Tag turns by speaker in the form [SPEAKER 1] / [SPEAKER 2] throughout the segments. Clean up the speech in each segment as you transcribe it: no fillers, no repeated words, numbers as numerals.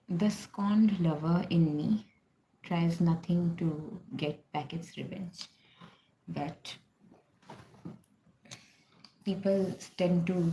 [SPEAKER 1] The scorned lover in me tries nothing to get back its revenge, but people tend to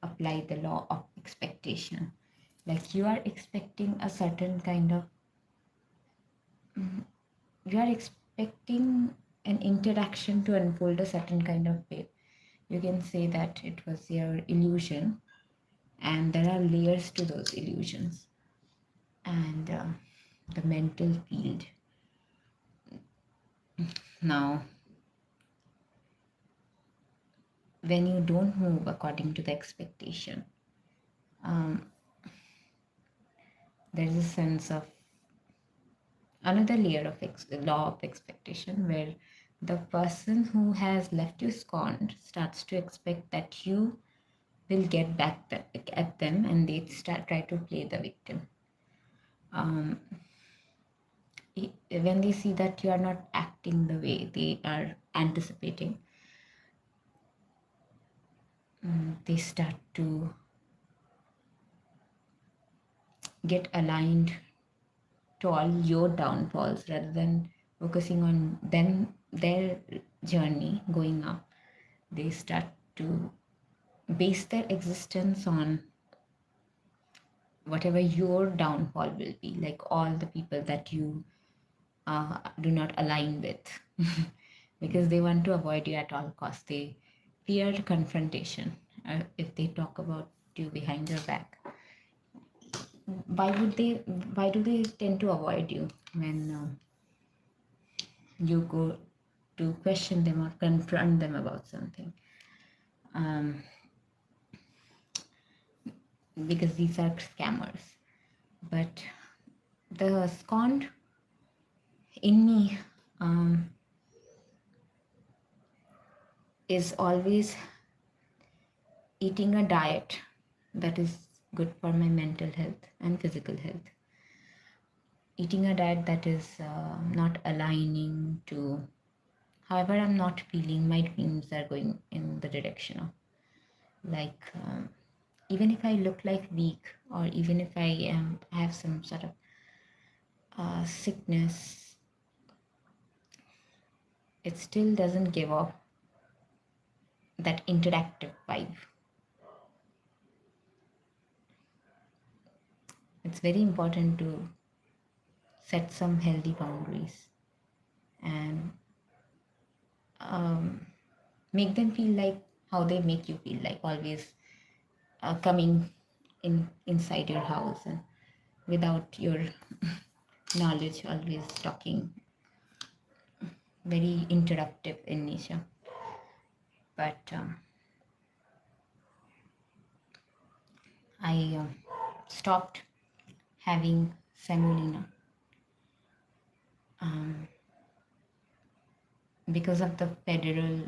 [SPEAKER 1] apply the law of expectation. Like you are expecting a certain kind of, you are expecting an interaction to unfold a certain kind of way. You can say that it was your illusion, and there are layers to those illusions. And the mental field. Now, when you don't move according to the expectation, um, there is a sense of another layer of law of expectation where the person who has left you scorned starts to expect that you will get back at them, and they start try to play the victim. Um, when they see that you are not acting the way they are anticipating, they start to get aligned to all your downfalls rather than focusing on them, their journey going up. They start to base their existence on whatever your downfall will be, like all the people that you do not align with, because they want to avoid you at all costs. They fear confrontation. If they talk about you behind your back, why would they? Why do they tend to avoid you when you go to question them or confront them about something? Um, because these are scammers. But the scorned in me is always eating a diet that is good for my mental health and physical health. Eating a diet that is not aligning to however I'm not feeling, my dreams are going in the direction of. Like, even if I look like weak, or even if I have some sort of sickness, it still doesn't give off that interactive vibe. It's very important to set some healthy boundaries and make them feel like how they make you feel, like always coming inside your house and without your knowledge, always talking very interruptive in nature. But I stopped having semolina because of the federal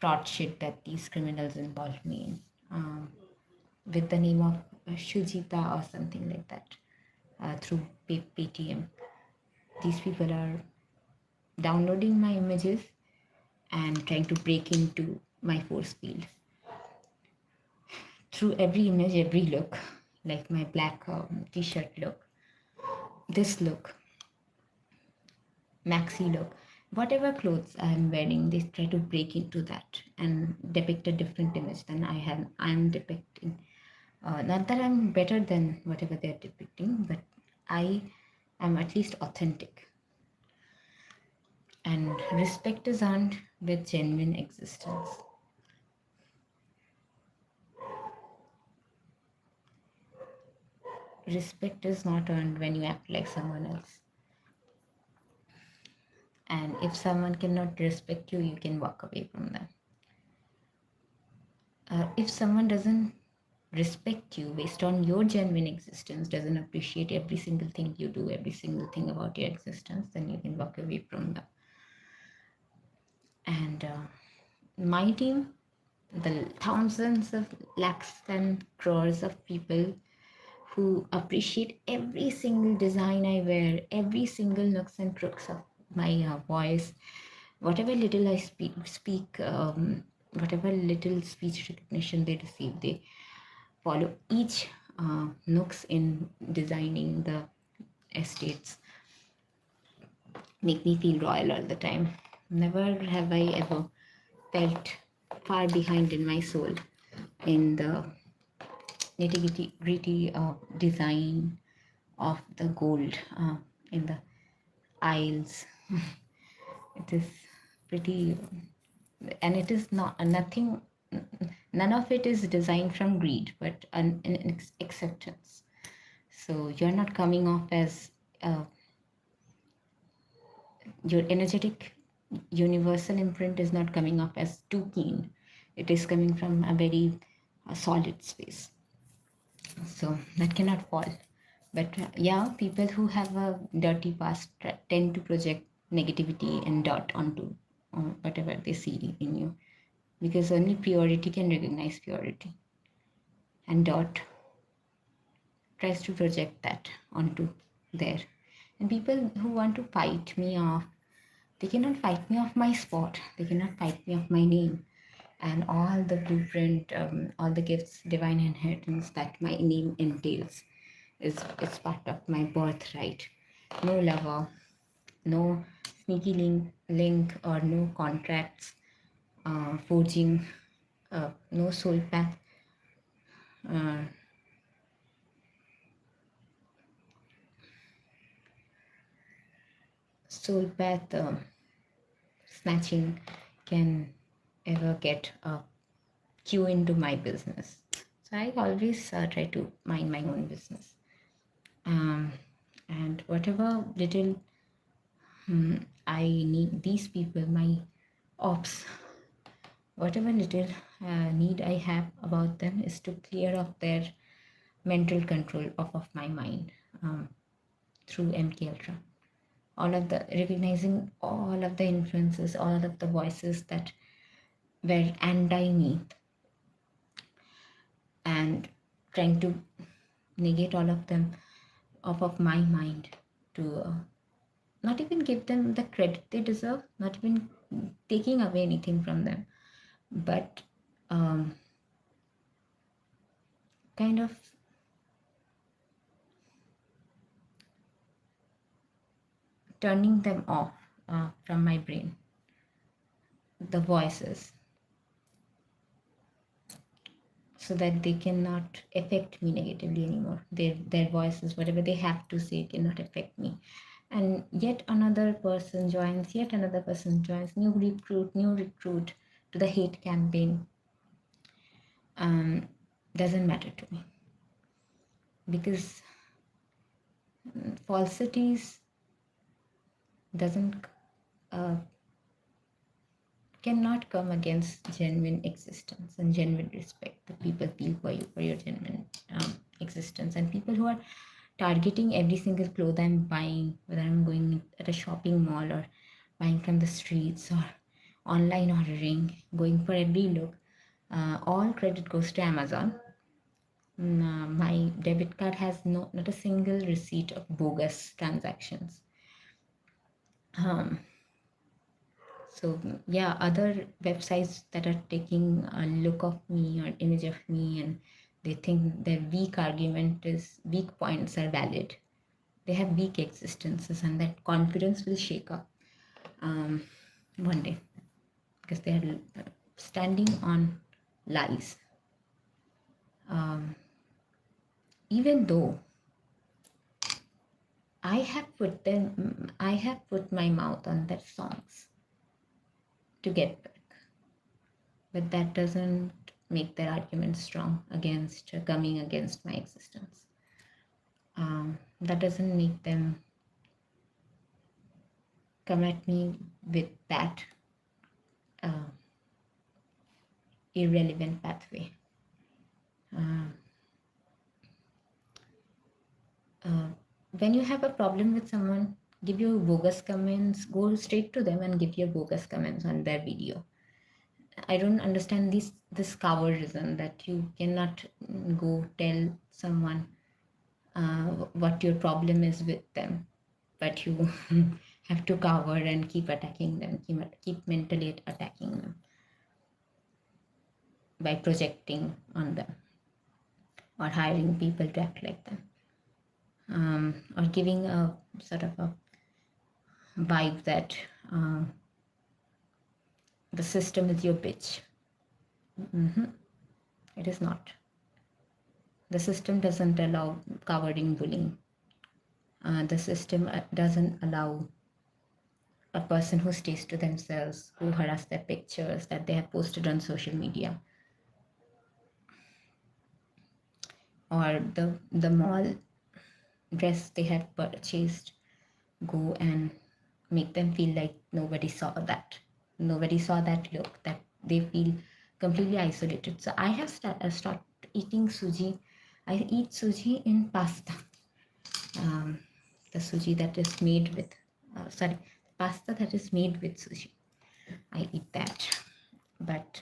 [SPEAKER 1] fraud shit that these criminals involved me in, with the name of Shujita or something like that, through Paytm. These people are downloading my images and trying to break into my force field through every image, every look, like my black t-shirt look, this look, maxi look, whatever clothes I'm wearing, they try to break into that and depict a different image than I'm depicting. Not that I'm better than whatever they're depicting, but I am at least authentic. And respect is earned with genuine existence. Respect is not earned when you act like someone else. And if someone cannot respect you, you can walk away from them. If someone doesn't respect you based on your genuine existence, doesn't appreciate every single thing you do, every single thing about your existence, then you can walk away from them. And my team, the thousands of lakhs and crores of people who appreciate every single design I wear, every single nooks and crooks of my voice, whatever little I speak, whatever little speech recognition they receive, they follow each nooks in designing the estates make me feel royal all the time. Never have I ever felt far behind in my soul in the nitty gritty design of the gold in the aisles. It is pretty, and it is not nothing. None of it is designed from greed, but an acceptance. So you're not coming off as your energetic universal imprint is not coming off as too keen. It is coming from a very solid space. So that cannot fall. But yeah, people who have a dirty past tend to project negativity and dirt onto whatever they see in you, because only purity can recognize purity, and dirt tries to project that onto there. And people who want to fight me off, they cannot fight me off my spot, they cannot fight me off my name and all the blueprint, all the gifts, divine inheritance that my name entails. It's part of my birthright. No lover, no sneaky link or no contracts, forging, no soul path. Uh, Soul path snatching can ever get a cue into my business. So I always try to mind my own business. And whatever little I need these people, my ops, whatever little need I have about them is to clear off their mental control off of my mind through MK Ultra. All of the recognizing all of the influences, all of the voices that were anti me, and trying to negate all of them off of my mind to not even give them the credit they deserve, not even taking away anything from them, but kind of turning them off from my brain, the voices, so that they cannot affect me negatively anymore. Their voices, whatever they have to say, cannot affect me. And yet another person joins, new recruit to the hate campaign. Doesn't matter to me, because falsities doesn't cannot come against genuine existence and genuine respect that people feel for you, for your genuine existence. And people who are targeting every single clothes I'm buying, whether I'm going at a shopping mall or buying from the streets or online ordering, going for every look, all credit goes to Amazon. My debit card has not a single receipt of bogus transactions. So yeah, other websites that are taking a look of me or image of me, and they think their weak points are valid. They have weak existences, and that confidence will shake up one day, because they are standing on lies. Even though I have put my mouth on their songs to get back, but that doesn't make their argument strong against coming against my existence. That doesn't make them come at me with that irrelevant pathway. When you have a problem with someone, give your bogus comments, go straight to them and give your bogus comments on their video. I don't understand this cowardism that you cannot go tell someone what your problem is with them, but you have to cover and keep attacking them, keep mentally attacking them by projecting on them. or hiring people to act like them, or giving a sort of a vibe that the system is your bitch. It is not. The system doesn't allow cowarding bullying. The system doesn't allow a person who stays to themselves, who harass their pictures that they have posted on social media, or the mall dress they have purchased, go and make them feel like nobody saw that look, that they feel completely isolated. So I have stopped eating suji. I eat suji in pasta, the suji that is made with pasta that is made with sushi. I eat that. But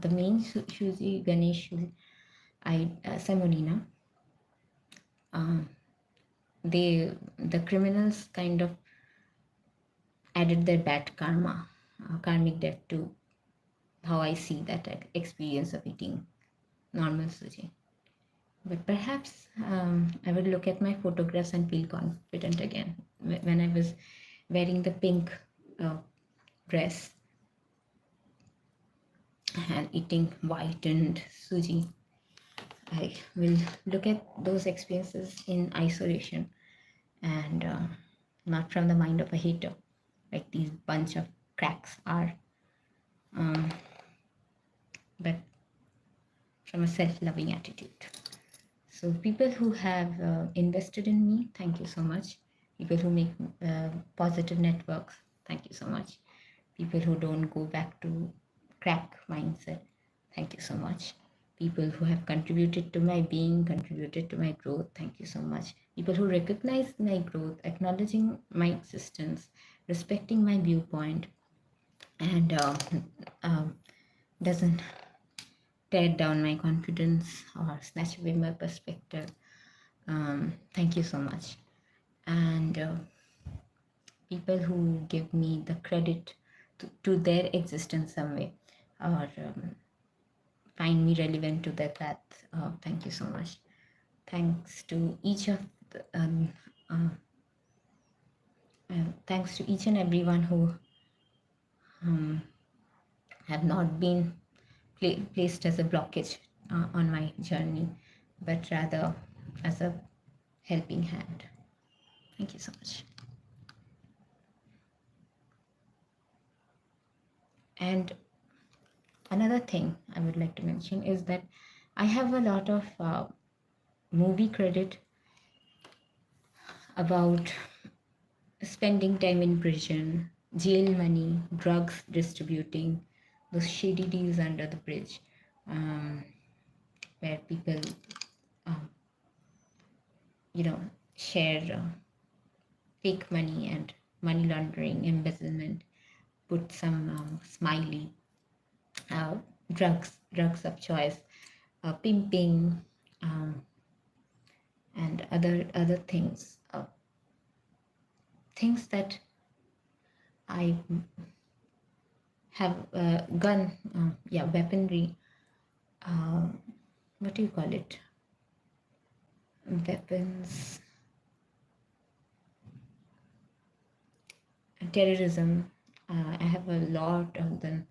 [SPEAKER 1] the main suji, Ganesh, semolina, the criminals kind of added their bad karmic debt to how I see that experience of eating normal suji. But perhaps I would look at my photographs and feel confident again. When I was wearing the pink dress and eating whitened suji, I will look at those experiences in isolation and not from the mind of a hater, like these bunch of cracks are, but from a self-loving attitude. So people who have invested in me, thank you so much. People who make positive networks, thank you so much. People who don't go back to crack mindset, thank you so much. People who have contributed to my being, contributed to my growth, thank you so much. People who recognize my growth, acknowledging my existence, respecting my viewpoint, and doesn't tear down my confidence or snatch away my perspective. Thank you so much. And people who give me the credit to their existence some way, or find me relevant to their path, thank you so much. Thanks to each of the, thanks to each and everyone who have not been placed as a blockage on my journey, but rather as a helping hand. Thank you so much. And another thing I would like to mention is that I have a lot of movie credit about spending time in prison, jail money, drugs distributing, those shady deals under the bridge, where people, share fake money and money laundering, embezzlement, put some smiley, drugs of choice, pimping, and other things, things that I have weaponry. What do you call it? Weapons, terrorism. I have a lot of them.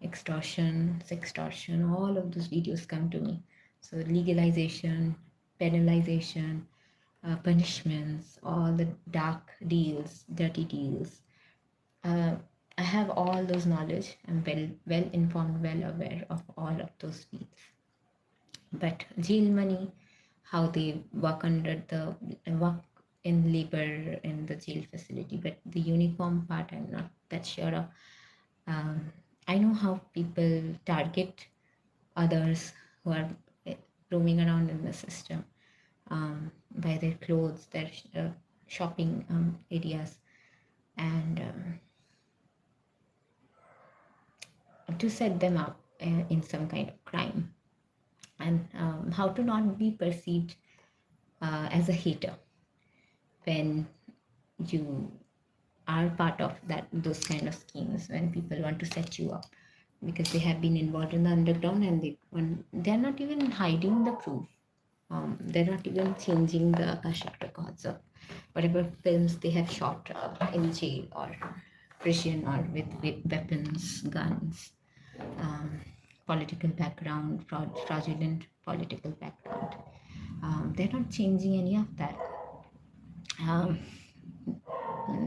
[SPEAKER 1] Extortion, sextortion, all of those videos come to me. So legalization, penalization, punishments, all the dark deals, dirty deals. I have all those knowledge. I'm well informed, well aware of all of those fields. But jail money, how they work in labor in the jail facility, but the uniform part I'm not that sure of. I know how people target others who are roaming around in the system, by their clothes, their shopping areas, and to set them up in some kind of crime, and how to not be perceived as a hater when you are part of those kind of schemes, when people want to set you up because they have been involved in the underground and they're not even hiding the proof. They're not even changing the Akashic records of whatever films they have shot in jail or prison or with weapons, guns, um, political background, fraudulent political background. They're not changing any of that. Um,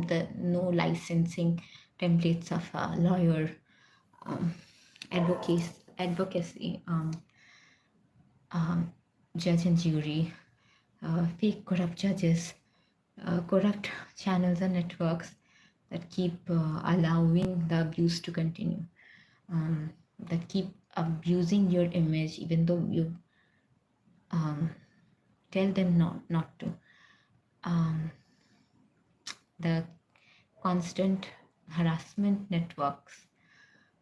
[SPEAKER 1] the no licensing templates of a lawyer, um, advocacy, judge and jury, fake corrupt judges, corrupt channels and networks that keep allowing the abuse to continue, that keep abusing your image even though you tell them not to. The constant harassment networks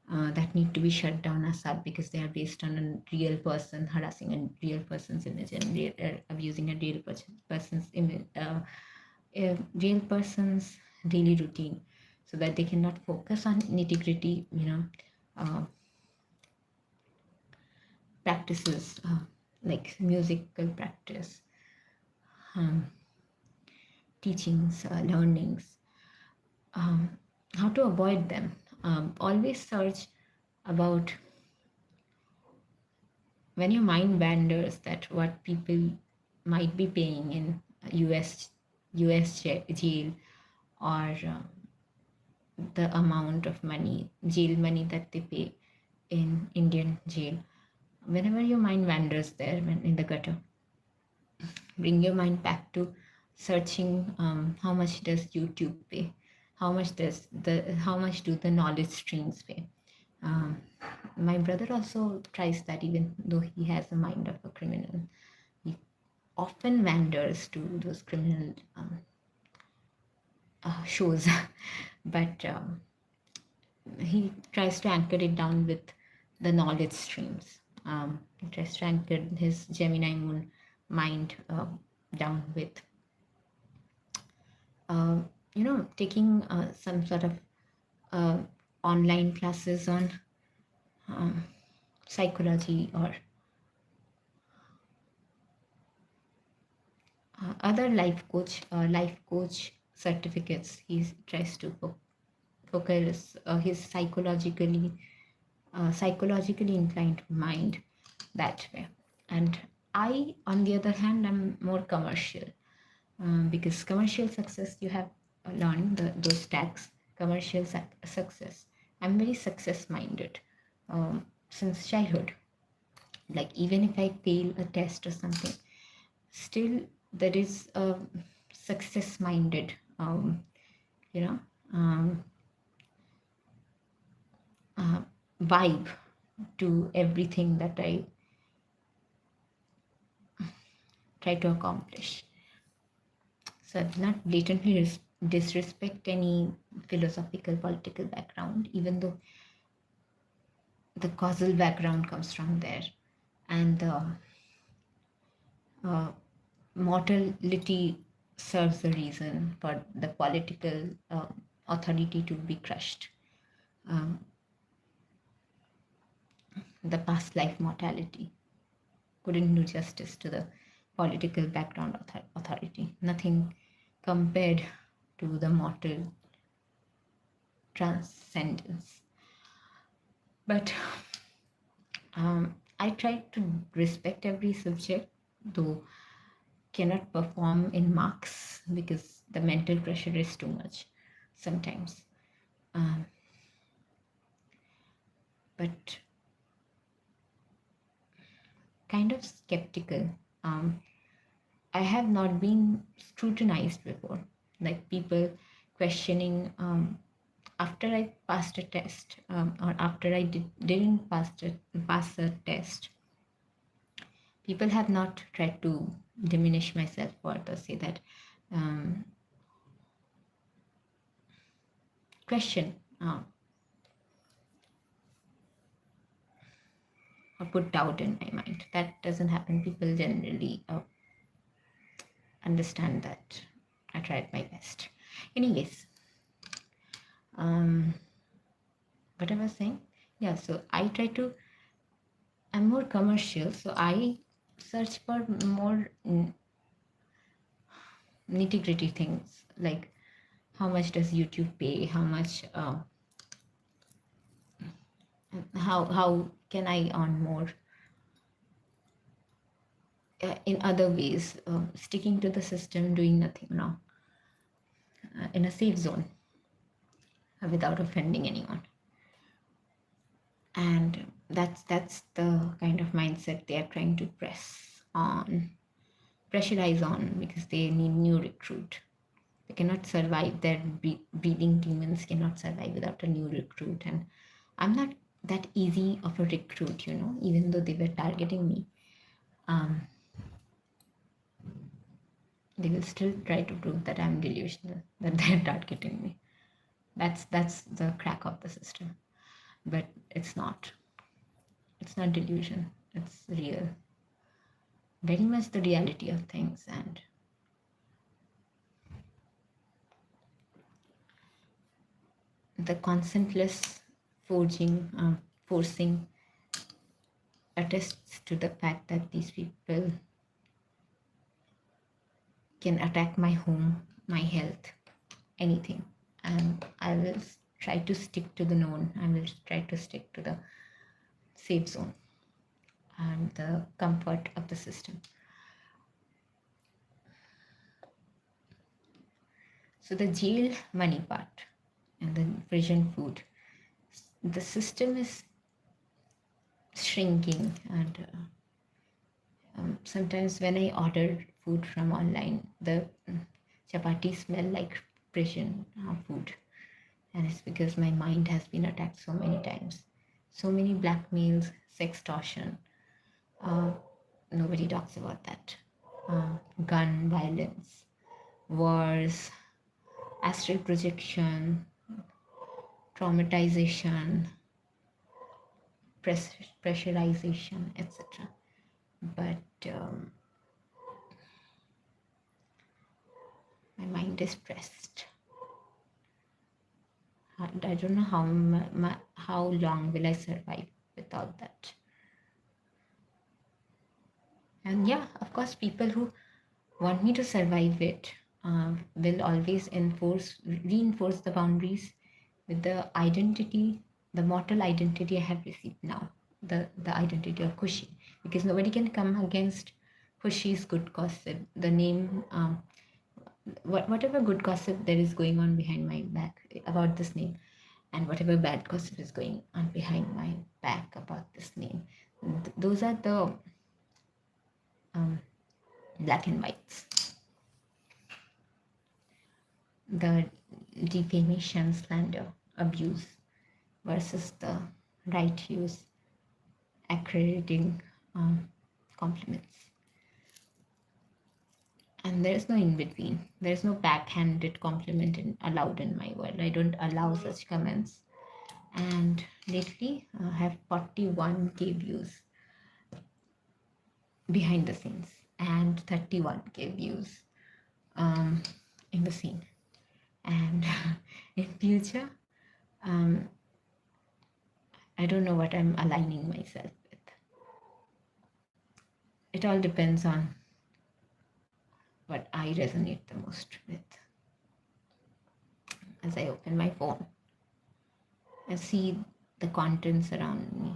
[SPEAKER 1] that need to be shut down aside because they are based on a real person harassing a real person's image and abusing a real person's image, a real person's daily routine, so that they cannot focus on nitty gritty, practices like musical practice, teachings, learnings, how to avoid them. Always search about when your mind wanders that what people might be paying in US jail, or the amount of money, jail money that they pay in Indian jail. Whenever your mind wanders there, when in the gutter, bring your mind back to searching how much does YouTube pay, how much do the knowledge streams pay. My brother also tries that, even though he has the mind of a criminal. He often wanders to those criminal shows, but he tries to anchor it down with the knowledge streams. He tries to anchor his Gemini moon mind down with, taking some sort of online classes on psychology or other life coach certificates. He tries to focus his psychologically inclined mind that way. And I, on the other hand, am more commercial, because commercial success, you have learned those tags. Commercial success. I'm very success minded since childhood. Like, even if I fail a test or something, still there is a success minded, you know, um, vibe to everything that I try to accomplish. So I will not blatantly disrespect any philosophical, political background, even though the causal background comes from there, and the mortality serves the reason for the political authority to be crushed. The past life mortality couldn't do justice to the political background authority. Nothing compared to the mortal transcendence. But I try to respect every subject, though cannot perform in marks because the mental pressure is too much sometimes. But kind of skeptical. I have not been scrutinized before, like people questioning after I passed a test, or after I didn't pass a test. People have not tried to diminish my self-worth or say that, question, or put doubt in my mind. That doesn't happen. People generally understand that I tried my best. Anyways, what I was saying, yeah. So I'm more commercial. So I search for more nitty gritty things, like how much does YouTube pay, how much, how can I earn more in other ways, sticking to the system, doing nothing wrong, in a safe zone, without offending anyone. And that's the kind of mindset they are trying to pressurize on, because they need new recruit. They cannot survive. Their breeding demons cannot survive without a new recruit. And I'm not that easy of a recruit, even though they were targeting me. They will still try to prove that I'm delusional, that they're targeting me. That's the crack of the system. But it's not. It's not delusion. It's real. Very much the reality of things. And the consentless forcing attests to the fact that these people can attack my home, my health, anything. And I will try to stick to the known. I will try to stick to the safe zone and the comfort of the system. So the jail money part and the prison food, the system is shrinking. And sometimes when I order food from online, the chapati smell like prison food. And it's because my mind has been attacked so many times. So many blackmails, sextortion. Nobody talks about that. Gun violence, wars, astral projection, traumatization, pressurization, etc. But my mind is pressed. I don't know how long will I survive without that. And yeah, of course, people who want me to survive it will always reinforce the boundaries with the identity, the mortal identity I have received now, the identity of Kushi, because nobody can come against Kushi's good gossip, the name, whatever good gossip there is going on behind my back about this name, and whatever bad gossip is going on behind my back about this name. Those are the black and whites. The defamation, slander, abuse versus the right use, accrediting compliments. And there's no in between. There's no backhanded compliment allowed in my world. I don't allow such comments. And lately, I have 41K views behind the scenes and 31K views in the scene. And in future, I don't know what I'm aligning myself with. It all depends on what I resonate the most with. As I open my phone, I see the contents around me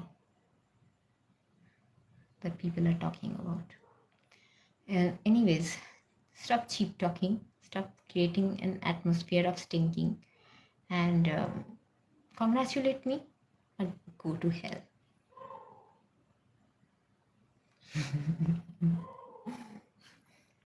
[SPEAKER 1] that people are talking about. And anyways, stop cheap talking, stop creating an atmosphere of stinking, and congratulate me and go to hell.